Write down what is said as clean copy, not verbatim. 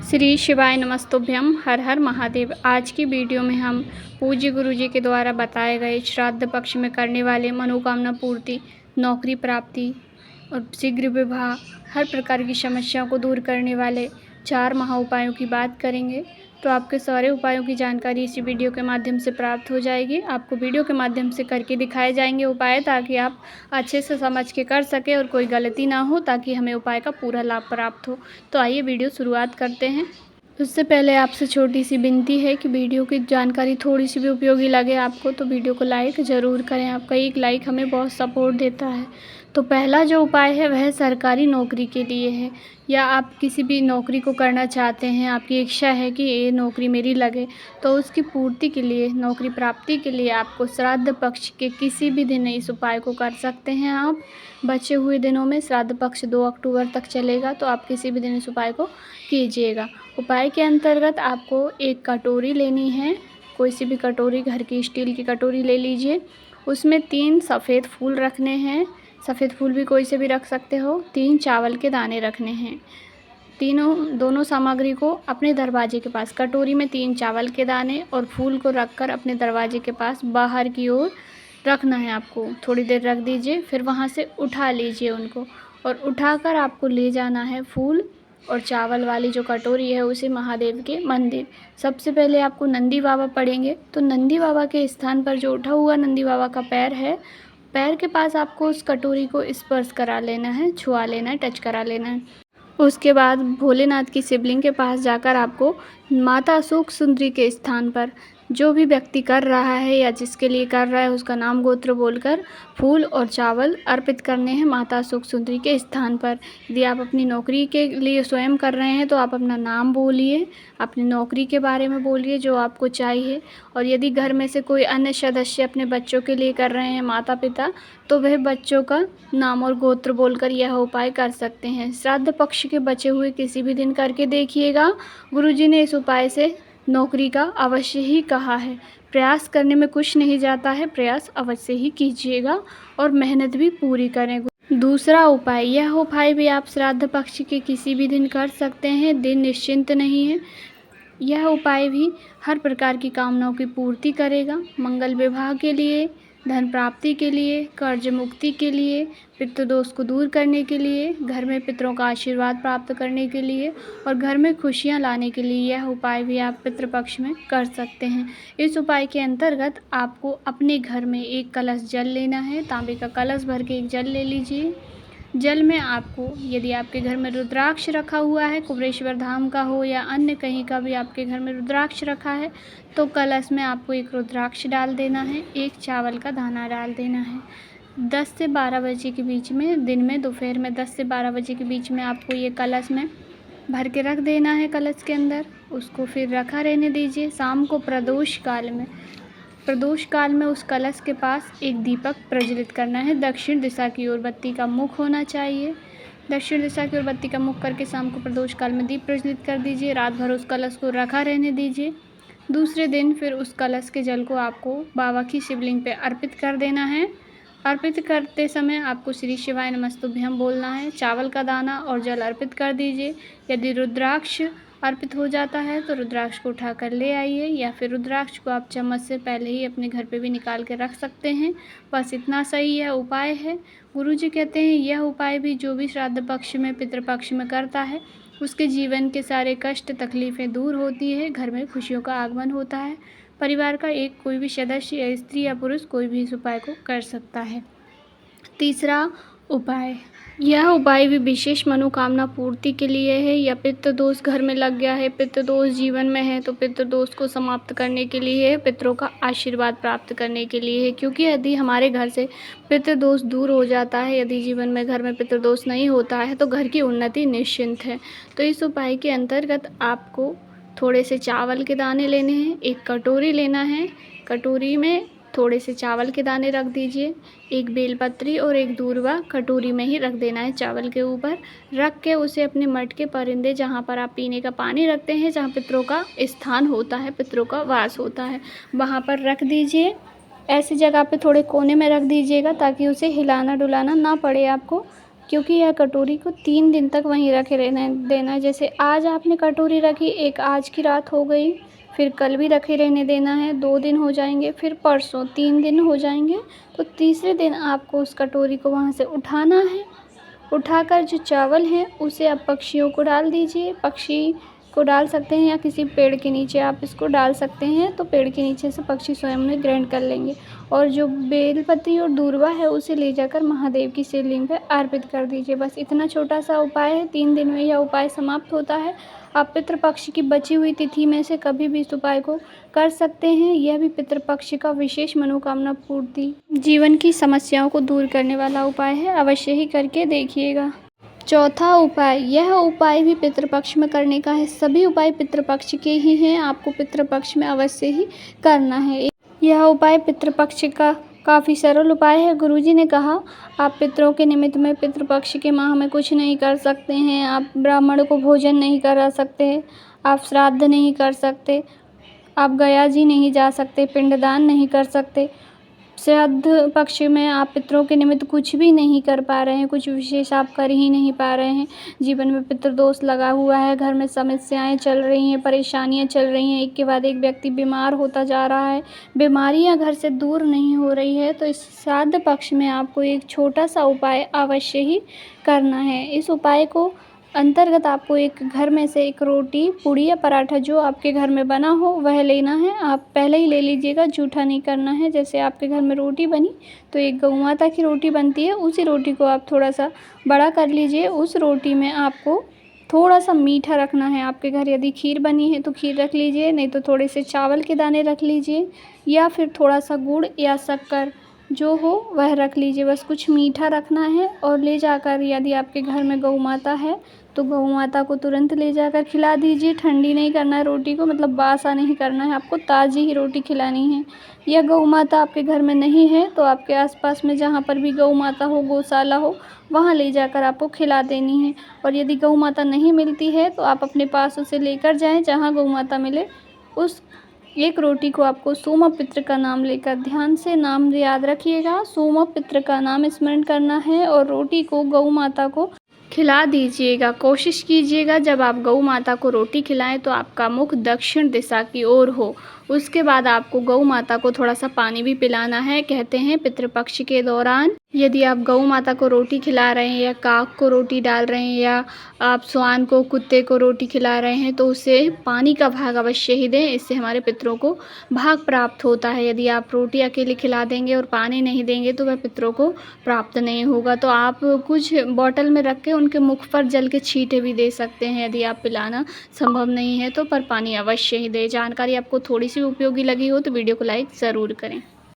श्री शिवाय नमस्तुभ्यम। हर हर महादेव। आज की वीडियो में हम पूज्य गुरु जी के द्वारा बताए गए श्राद्ध पक्ष में करने वाले मनोकामना पूर्ति, नौकरी प्राप्ति और शीघ्र विवाह, हर प्रकार की समस्याओं को दूर करने वाले 4 महा उपायों की बात करेंगे। तो आपके सारे उपायों की जानकारी इसी वीडियो के माध्यम से प्राप्त हो जाएगी। आपको वीडियो के माध्यम से करके दिखाए जाएंगे उपाय, ताकि आप अच्छे से समझ के कर सकें और कोई गलती ना हो, ताकि हमें उपाय का पूरा लाभ प्राप्त हो। तो आइए वीडियो शुरुआत करते हैं। उससे पहले आपसे छोटी सी विनती है कि वीडियो की जानकारी थोड़ी सी भी उपयोगी लगे आपको तो वीडियो को लाइक ज़रूर करें। आपका एक लाइक हमें बहुत सपोर्ट देता है। तो पहला जो उपाय है वह सरकारी नौकरी के लिए है, या आप किसी भी नौकरी को करना चाहते हैं, आपकी इच्छा है कि ये नौकरी मेरी लगे, तो उसकी पूर्ति के लिए, नौकरी प्राप्ति के लिए आपको श्राद्ध पक्ष के किसी भी दिन इस उपाय को कर सकते हैं। आप बचे हुए दिनों में श्राद्ध पक्ष 2 अक्टूबर तक चलेगा, तो आप किसी भी दिन इस उपाय को कीजिएगा। उपाय के अंतर्गत आपको एक कटोरी लेनी है, कोई सी भी कटोरी, घर की स्टील की कटोरी ले लीजिए। उसमें 3 सफ़ेद फूल रखने हैं, सफ़ेद फूल भी कोई से भी रख सकते हो। 3 चावल के दाने रखने हैं। दोनों सामग्री को अपने दरवाजे के पास, कटोरी में 3 चावल के दाने और फूल को रखकर अपने दरवाजे के पास बाहर की ओर रखना है। आपको थोड़ी देर रख दीजिए, फिर वहाँ से उठा लीजिए उनको, और उठाकर आपको ले जाना है फूल और चावल वाली जो कटोरी है उसे महादेव के मंदिर। सबसे पहले आपको नंदी बाबा पड़ेंगे, तो नंदी बाबा के स्थान पर जो उठा हुआ नंदी बाबा का पैर है, पैर के पास आपको उस कटोरी को स्पर्श करा लेना है, छुआ लेना है, टच करा लेना है। उसके बाद भोलेनाथ की शिवलिंग के पास जाकर आपको माता अशोक सुंदरी के स्थान पर, जो भी व्यक्ति कर रहा है या जिसके लिए कर रहा है उसका नाम गोत्र बोलकर फूल और चावल अर्पित करने हैं माता अशोक सुंदरी के स्थान पर। यदि आप अपनी नौकरी के लिए स्वयं कर रहे हैं तो आप अपना नाम बोलिए, अपनी नौकरी के बारे में बोलिए जो आपको चाहिए। और यदि घर में से कोई अन्य सदस्य अपने बच्चों के लिए कर रहे हैं, माता पिता, तो वह बच्चों का नाम और गोत्र बोलकर यह उपाय कर सकते हैं। श्राद्ध पक्ष के बचे हुए किसी भी दिन करके देखिएगा। गुरुजी ने इस उपाय से नौकरी का अवश्य ही कहा है। प्रयास करने में कुछ नहीं जाता है, प्रयास अवश्य ही कीजिएगा और मेहनत भी पूरी करें। दूसरा उपाय, यह उपाय भी आप श्राद्ध पक्ष के किसी भी दिन कर सकते हैं, दिन निश्चिंत नहीं है। यह उपाय भी हर प्रकार की कामनाओं की पूर्ति करेगा। मंगल विवाह के लिए, धन प्राप्ति के लिए, कर्ज मुक्ति के लिए, पितृदोष को दूर करने के लिए, घर में पितरों का आशीर्वाद प्राप्त करने के लिए और घर में खुशियां लाने के लिए यह उपाय भी आप पितृपक्ष में कर सकते हैं। इस उपाय के अंतर्गत आपको अपने घर में एक कलश जल लेना है। तांबे का कलश भर के एक जल ले लीजिए। जल में आपको, यदि आपके घर में रुद्राक्ष रखा हुआ है, कुबेरेश्वर धाम का हो या अन्य कहीं का भी आपके घर में रुद्राक्ष रखा है, तो कलश में आपको एक रुद्राक्ष डाल देना है, एक चावल का दाना डाल देना है। 10 से 12 बजे के बीच में, दिन में दोपहर में 10 से 12 बजे के बीच में आपको ये कलश में भर के रख देना है। कलश के अंदर उसको फिर रखा रहने दीजिए। शाम को प्रदोष काल में उस कलश के पास एक दीपक प्रज्वलित करना है। दक्षिण दिशा की ओर बत्ती का मुख होना चाहिए। दक्षिण दिशा की ओर बत्ती का मुख करके शाम को प्रदोष काल में दीप प्रज्वलित कर दीजिए। रात भर उस कलश को रखा रहने दीजिए। दूसरे दिन फिर उस कलश के जल को आपको बाबा की शिवलिंग पे अर्पित कर देना है। अर्पित करते समय आपको श्री शिवाय नमस्तुभ्यम बोलना है। चावल का दाना और जल अर्पित कर दीजिए। यदि रुद्राक्ष अर्पित हो जाता है तो रुद्राक्ष को उठाकर ले आइए, या फिर रुद्राक्ष को आप चम्मच से पहले ही अपने घर पे भी निकाल के रख सकते हैं। बस इतना सही यह उपाय है। गुरुजी कहते हैं यह उपाय भी जो भी श्राद्ध पक्ष में, पितृपक्ष में करता है, उसके जीवन के सारे कष्ट तकलीफ़ें दूर होती है, घर में खुशियों का आगमन होता है। परिवार का एक कोई भी सदस्य या स्त्री या पुरुष कोई भी इस उपाय को कर सकता है। तीसरा उपाय, यह उपाय भी विशेष मनोकामना पूर्ति के लिए है। या पितृदोष घर में लग गया है, पितृदोष जीवन में है, तो पितृदोष को समाप्त करने के लिए है, पितरों का आशीर्वाद प्राप्त करने के लिए है। क्योंकि यदि हमारे घर से पितृदोष दूर हो जाता है, यदि जीवन में घर में पितृदोष नहीं होता है, तो घर की उन्नति निश्चिंत है। तो इस उपाय के अंतर्गत आपको थोड़े से चावल के दाने लेने हैं, एक कटोरी लेना है। कटोरी में थोड़े से चावल के दाने रख दीजिए, एक बेलपत्री और एक दूर्वा कटोरी में ही रख देना है। चावल के ऊपर रख के उसे अपने मट के परिंदे, जहाँ पर आप पीने का पानी रखते हैं, जहाँ पितरों का स्थान होता है, पितरों का वास होता है, वहाँ पर रख दीजिए। ऐसी जगह पे थोड़े कोने में रख दीजिएगा ताकि उसे हिलाना डुलाना ना पड़े आपको। क्योंकि यह कटोरी को 3 दिन तक वहीं रखे रहने देना है। जैसे आज आपने कटोरी रखी, एक आज की रात हो गई, फिर कल भी रखे रहने देना है, 2 दिन हो जाएंगे, फिर परसों 3 दिन हो जाएंगे, तो तीसरे दिन आपको उस कटोरी को वहाँ से उठाना है। उठाकर जो चावल हैं उसे आप पक्षियों को डाल दीजिए। पक्षी को डाल सकते हैं या किसी पेड़ के नीचे आप इसको डाल सकते हैं, तो पेड़ के नीचे से पक्षी स्वयं में ग्रहण कर लेंगे। और जो बेलपत्री और दूर्वा है उसे ले जाकर महादेव की शिवलिंग पर अर्पित कर दीजिए। बस इतना छोटा सा उपाय है, 3 दिन में यह उपाय समाप्त होता है। आप पितृपक्ष की बची हुई तिथि में से कभी भी इस उपाय को कर सकते हैं। यह भी पितृपक्ष का विशेष मनोकामना पूर्ति, जीवन की समस्याओं को दूर करने वाला उपाय है। अवश्य ही करके देखिएगा। चौथा उपाय, यह उपाय भी पितृपक्ष में करने का है। सभी उपाय पितृपक्ष के ही हैं, आपको पितृपक्ष में अवश्य ही करना है। यह उपाय पितृपक्ष का काफ़ी सरल उपाय है। गुरुजी ने कहा, आप पितरों के निमित्त में पितृपक्ष के माह में कुछ नहीं कर सकते हैं। आप ब्राह्मण को भोजन नहीं करा सकते, आप श्राद्ध नहीं कर सकते, आप गया जी नहीं जा सकते, पिंडदान नहीं कर सकते। श्राद्ध पक्ष में आप पितरों के निमित्त कुछ भी नहीं कर पा रहे हैं, कुछ विशेष आप कर ही नहीं पा रहे हैं। जीवन में पितृदोष लगा हुआ है, घर में समस्याएं चल रही हैं, परेशानियां चल रही हैं, एक के बाद एक व्यक्ति बीमार होता जा रहा है, बीमारियां घर से दूर नहीं हो रही है। तो इस श्राद्ध पक्ष में आपको एक छोटा सा उपाय अवश्य ही करना है। इस उपाय को अंतर्गत आपको एक घर में से एक रोटी, पूड़ी या पराठा जो आपके घर में बना हो वह लेना है। आप पहले ही ले लीजिएगा, जूठा नहीं करना है। जैसे आपके घर में रोटी बनी तो एक गौ माता की रोटी बनती है, उसी रोटी को आप थोड़ा सा बड़ा कर लीजिए। उस रोटी में आपको थोड़ा सा मीठा रखना है। आपके घर यदि खीर बनी है तो खीर रख लीजिए, नहीं तो थोड़े से चावल के दाने रख लीजिए, या फिर थोड़ा सा गुड़ या शक्कर जो हो वह रख लीजिए। बस कुछ मीठा रखना है और ले जाकर, यदि आपके घर में गौ माता है तो गौ माता को तुरंत ले जाकर खिला दीजिए। ठंडी नहीं करना है रोटी को, मतलब बासा नहीं करना है, आपको ताज़ी ही रोटी खिलानी है। या गौ माता आपके घर में नहीं है तो आपके आसपास में जहाँ पर भी गौ माता हो, गौशाला हो, वहाँ ले जाकर आपको खिला देनी है। और यदि गौ माता नहीं मिलती है तो आप अपने पास उसे लेकर जाएँ, जहाँ गौ माता मिले उस एक रोटी को आपको सोमपित्र का नाम लेकर, ध्यान से नाम याद रखिएगा, सोमपित्र का नाम स्मरण करना है और रोटी को गौ माता को खिला दीजिएगा। कोशिश कीजिएगा जब आप गौ माता को रोटी खिलाएं तो आपका मुख दक्षिण दिशा की ओर हो। उसके बाद आपको गौ माता को थोड़ा सा पानी भी पिलाना है। कहते हैं पितृपक्ष के दौरान यदि आप गौ माता को रोटी खिला रहे हैं या काक को रोटी डाल रहे हैं या आप स्वान को, कुत्ते को रोटी खिला रहे हैं तो उसे पानी का भाग अवश्य ही दें। इससे हमारे पितरों को भाग प्राप्त होता है। यदि आप रोटी अकेले खिला देंगे और पानी नहीं देंगे तो वह पितरों को प्राप्त नहीं होगा। तो आप कुछ बॉटल में रख के उनके मुख पर जल के छींटे भी दे सकते हैं यदि आप पिलाना संभव नहीं है तो, पर पानी अवश्य ही दें। जानकारी आपको थोड़ी सी उपयोगी लगी हो तो वीडियो को लाइक ज़रूर करें।